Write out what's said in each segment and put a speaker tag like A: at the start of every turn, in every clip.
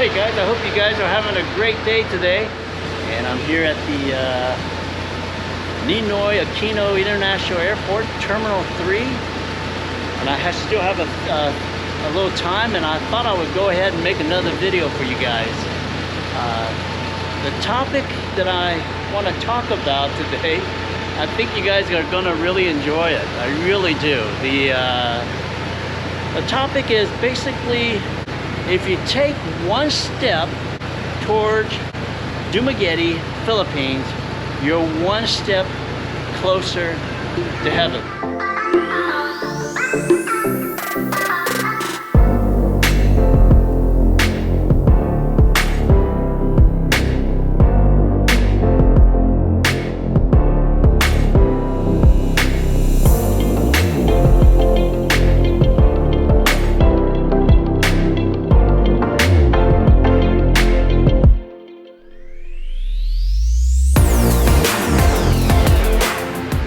A: Hey guys, I hope you guys are having a great day today. And I'm here at the Ninoy Aquino International Airport, Terminal 3. And I still have a little time, and I thought I would go ahead and make another video for you guys. The topic that I want to talk about today, I think you guys are going to really enjoy it. I really do. The topic is basically, if you take one step towards Dumaguete, Philippines, you're one step closer to heaven.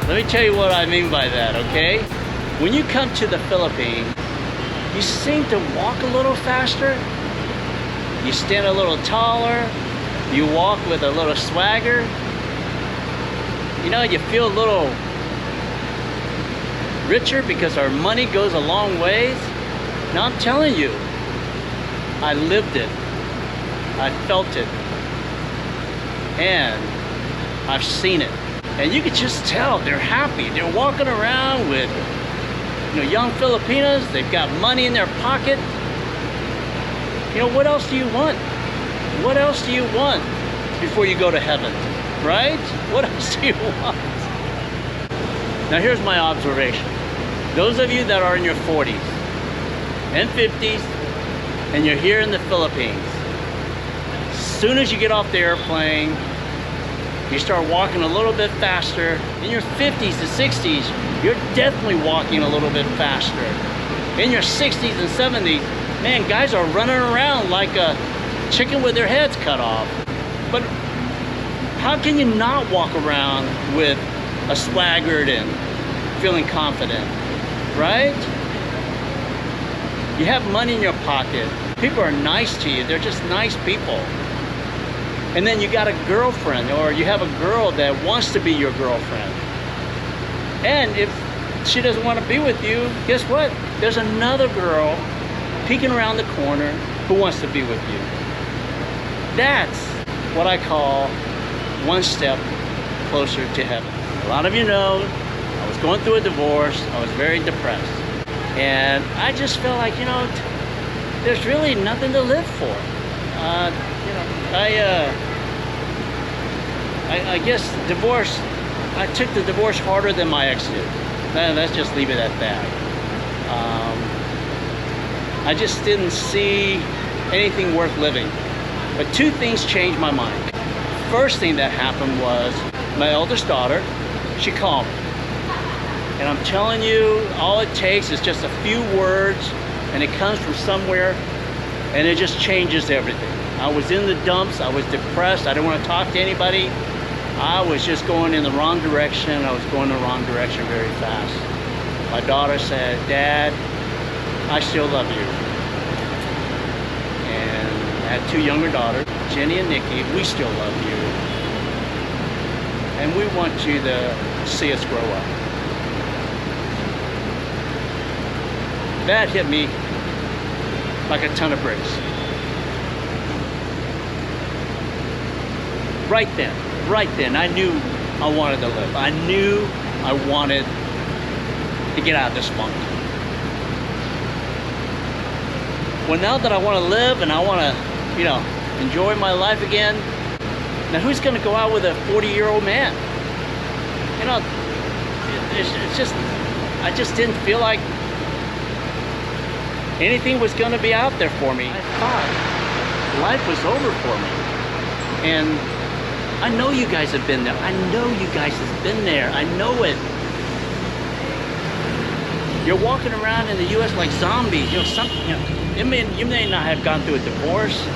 A: Let me tell you what I mean by that, okay? When you come to the Philippines, you seem to walk a little faster, you stand a little taller, you walk with a little swagger, you know, you feel a little richer because our money goes a long ways. Now I'm telling you, I lived it, I felt it, and I've seen it. And you can just tell they're happy. They're walking around with, you know, young Filipinas. They've got money in their pocket. You know, what else do you want? What else do you want before you go to heaven, right? What else do you want? Now here's my observation. Those of you that are in your 40s and 50s and you're here in the Philippines, as soon as you get off the airplane, you start walking a little bit faster. In your 50s to 60s, you're definitely walking a little bit faster. In your 60s and 70s, man, guys are running around like a chicken with their heads cut off. But how can you not walk around with a swaggered and feeling confident, right? You have money in your pocket. People are nice to you. They're just nice people. And then you got a girlfriend, or you have a girl that wants to be your girlfriend. And if she doesn't want to be with you, guess what? There's another girl peeking around the corner who wants to be with you. That's what I call one step closer to heaven. A lot of you know, I was going through a divorce. I was very depressed. And I just felt like, you know, there's really nothing to live for. You know, I guess divorce, I took the divorce harder than my ex did. Let's just leave it at that. I just didn't see anything worth living. But two things changed my mind. First thing that happened was my eldest daughter, she called me. And I'm telling you, all it takes is just a few words, and it comes from somewhere, and it just changes everything. I was in the dumps, I was depressed, I didn't want to talk to anybody. I was just going in the wrong direction. I was going the wrong direction very fast. My daughter said, "Dad, I still love you." And I had two younger daughters, Jenny and Nikki. We still love you. And we want you to see us grow up. That hit me like a ton of bricks. Right then, I knew I wanted to live. I knew I wanted to get out of this funk. Well, now that I want to live and I want to, you know, enjoy my life again, now who's going to go out with a 40-year-old man? You know, it's just, I just didn't feel like anything was going to be out there for me. I thought life was over for me. And I know you guys have been there. I know you guys have been there. I know it. You're walking around in the U.S. like zombies. You know, you may not have gone through a divorce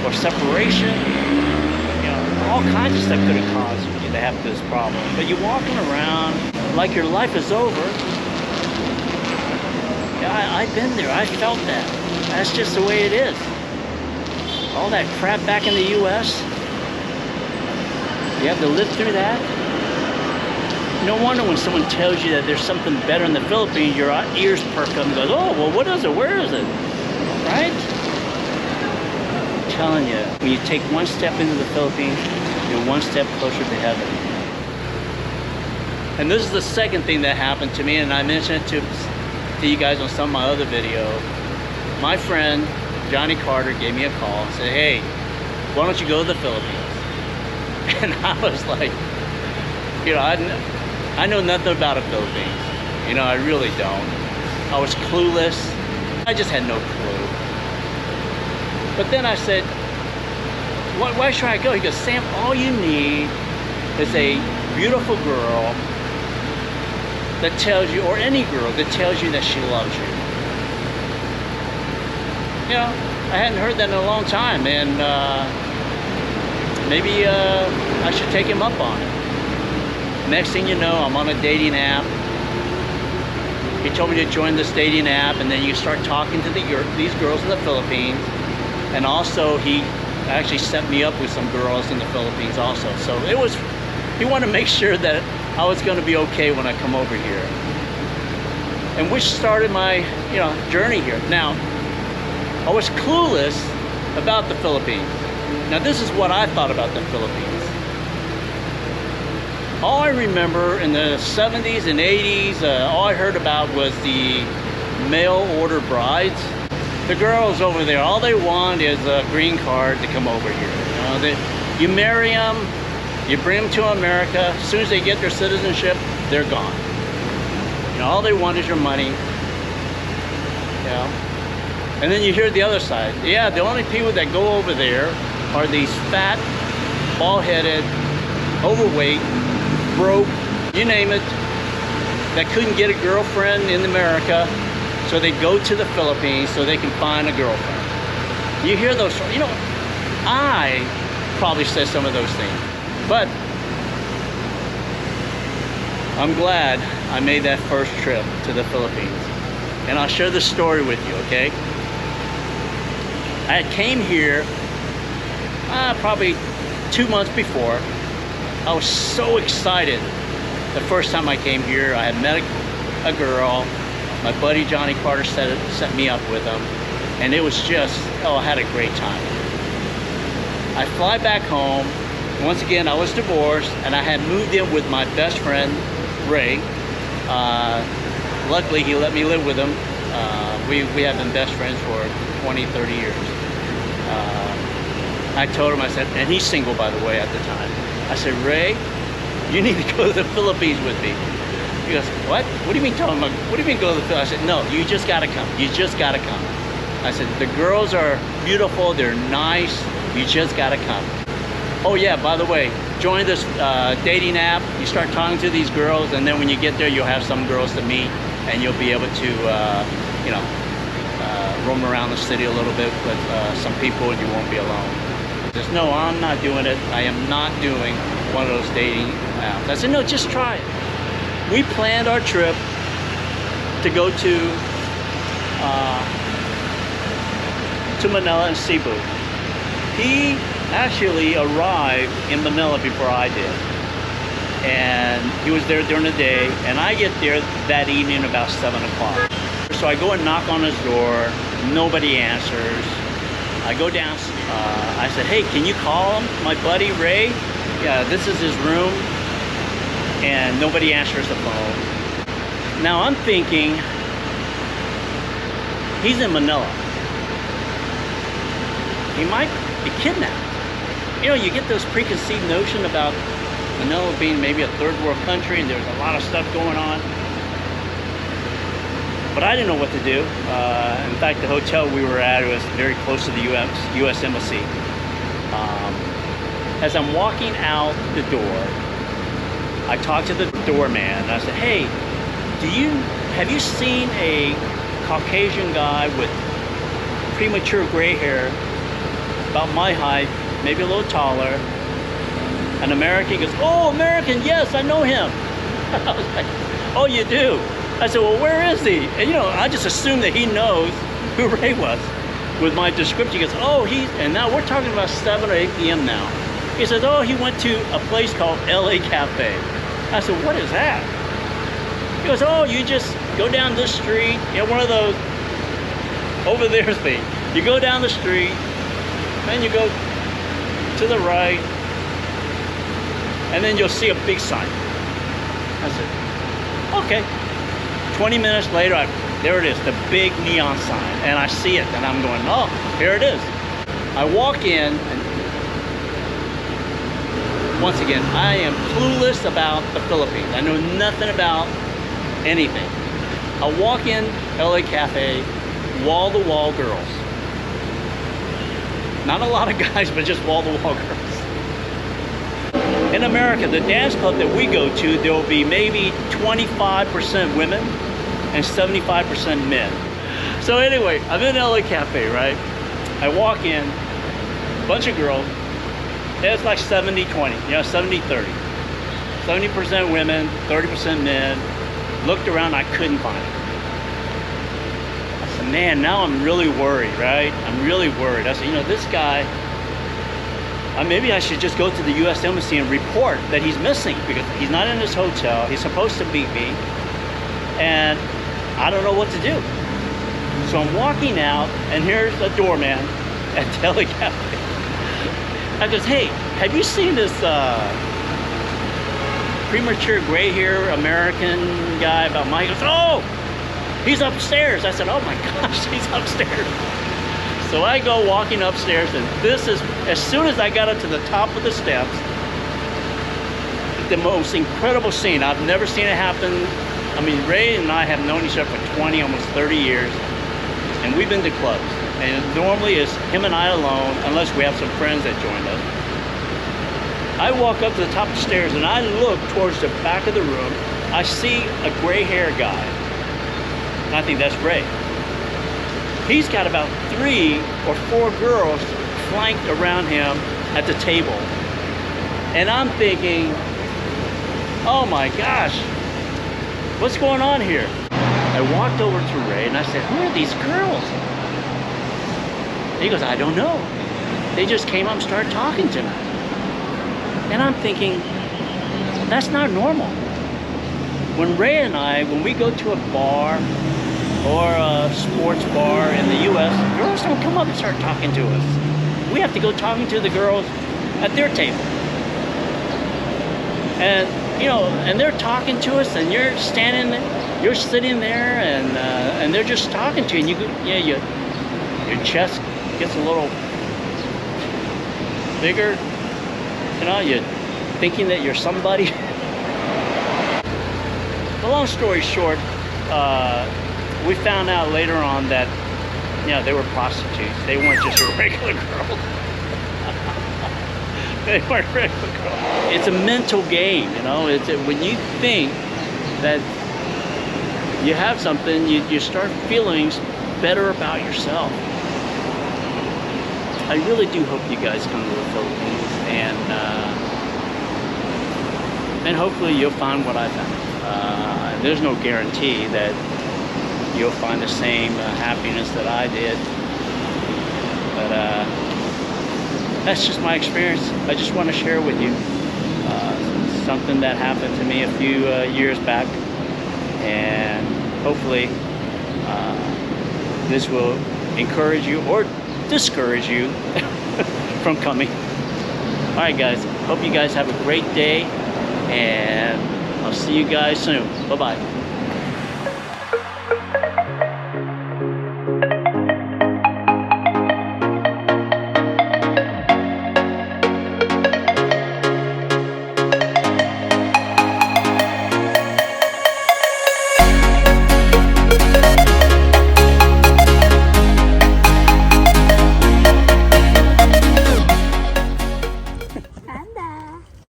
A: or separation. You know, all kinds of stuff could have caused you to have this problem. But you're walking around like your life is over. Yeah, I've been there. I felt that. That's just the way it is. all that crap back in the US. You have to live through that. No wonder when someone tells you that there's something better in the Philippines, your ears perk up and goes, oh, well, what is it? Where is it? Right? I'm telling you, when you take one step into the Philippines, you're one step closer to heaven. And this is the second thing that happened to me, and I mentioned it to you guys on some of my other videos. My friend, Johnny Carter, gave me a call and said, hey, why don't you go to the Philippines? And I was like, you know, I know nothing about the Philippines. You know, I really don't. I was clueless. I just had no clue. But then I said, why should I go? He goes, Sam, all you need is a beautiful girl that tells you, or any girl that tells you that she loves you. You know, I hadn't heard that in a long time, and maybe I should take him up on it. Next thing you know, I'm on a dating app. He told me to join this dating app, and then you start talking to these girls in the Philippines. And also, he actually set me up with some girls in the Philippines also. So he wanted to make sure that I was going to be okay when I come over here. And which started my, you know, journey here. Now, I was clueless about the Philippines. Now, this is what I thought about the Philippines. All I remember in the 70s and 80s, all I heard about was the mail order brides. The girls over there, all they want is a green card to come over here. You know, you marry them, you bring them to America. As soon as they get their citizenship, they're gone. You know, all they want is your money. You know? And then you hear the other side. Yeah, the only people that go over there are these fat, bald-headed, overweight, broke, you name it, that couldn't get a girlfriend in America, so they go to the Philippines so they can find a girlfriend. You hear those, you know, I probably said some of those things, but I'm glad I made that first trip to the Philippines. And I'll share this story with you, okay? I came here probably 2 months before. I was so excited the first time I came here. I had met a girl. My buddy Johnny Carter set me up with him. And it was just, oh, I had a great time. I fly back home. Once again, I was divorced, and I had moved in with my best friend, Ray. Luckily, he let me live with him. We have been best friends for 20, 30 years. I told him, I said, and he's single, by the way, at the time. I said, Ray, you need to go to the Philippines with me. He goes, what? What do you mean what do you mean go to the Philippines? I said, no, you just gotta come. You just gotta come. I said, the girls are beautiful, they're nice, you just gotta come. Oh yeah, by the way, join this dating app. You start talking to these girls, and then when you get there, you'll have some girls to meet, and you'll be able to, you know, roam around the city a little bit with some people, and you won't be alone. Just no, I'm not doing it. I am not doing one of those dating apps. I said, no, just try it. We planned our trip to go to Manila and Cebu. He actually arrived in Manila before I did. And he was there during the day, and I get there that evening about 7 o'clock. So I go and knock on his door, nobody answers. I go down, I said, hey, can you call him, my buddy Ray? Yeah, this is his room. And nobody answers the phone. Now I'm thinking, he's in Manila. He might be kidnapped. You know, you get this preconceived notion about Manila being maybe a third world country, and there's a lot of stuff going on. But I didn't know what to do. In fact, the hotel we were at was very close to the U.S. Embassy. As I'm walking out the door, I talked to the doorman, and I said, hey, have you seen a Caucasian guy with premature gray hair, about my height, maybe a little taller, an American? He goes, oh, American, yes, I know him. I was like, oh, you do? I said, well, where is he? And you know, I just assumed that he knows who Ray was. with my description. He goes, oh, and now we're talking about 7 or 8 p.m. now. He says, oh, he went to a place called LA Cafe. I said, what is that? He goes, oh, you just go down this street, you know, one of those over there thing. You go down the street, then you go to the right, and then you'll see a big sign. I said, okay. 20 minutes later, there it is, the big neon sign, and I see it, and I'm going, oh, here it is. I walk in, and once again, I am clueless about the Philippines. I know nothing about anything. I walk in LA Cafe, wall-to-wall girls. Not a lot of guys, but just wall-to-wall girls. In America, the dance club that we go to, there will be maybe 25% women and 75% men. So anyway, I'm in LA Cafe, right? I walk in, bunch of girls. It's like 70-20, you know, 70-30. 70% women, 30% men. Looked around, I couldn't find it. I said, man, now I'm really worried, right? I'm really worried. I said, you know, this guy, maybe I should just go to the U.S. Embassy and report that he's missing, because he's not in his hotel. He's supposed to meet me, and I don't know what to do. So I'm walking out, and here's a doorman at LA Cafe. I goes, hey, have you seen this premature gray hair American guy about Mike? He goes, oh, he's upstairs. I said, oh my gosh, he's upstairs. So I go walking upstairs, and this is, as soon as I got up to the top of the steps, the most incredible scene. I've never seen it happen. I mean, Ray and I have known each other for 20, almost 30 years, and we've been to clubs. And normally it's him and I alone, unless we have some friends that joined us. I walk up to the top of the stairs, and I look towards the back of the room. I see a gray hair guy, and I think that's Ray. He's got about 3 or 4 girls flanked around him at the table. And I'm thinking, oh my gosh, what's going on here? I walked over to Ray and I said, who are these girls? He goes, I don't know. They just came up and started talking to me. And I'm thinking, that's not normal. When Ray and I, when we go to a bar or a sports bar in the US, girls don't come up and start talking to us. We have to go talking to the girls at their table. And, you know, and they're talking to us, and you're standing there, you're sitting there, and they're just talking to you, and your chest gets a little bigger, you know, you're thinking that you're somebody. The long story short, we found out later on that, you know, they were prostitutes. They weren't just your regular girls. They weren't regular girls. It's a mental game, you know. When you think that you have something, you start feeling better about yourself. I really do hope you guys come to the Philippines, and hopefully you'll find what I found. There's no guarantee that you'll find the same happiness that I did, but that's just my experience. I just want to share with you something that happened to me a few years back, and hopefully this will encourage you or discourage you from coming. All right, guys, hope you guys have a great day, and I'll see you guys soon. Bye-bye.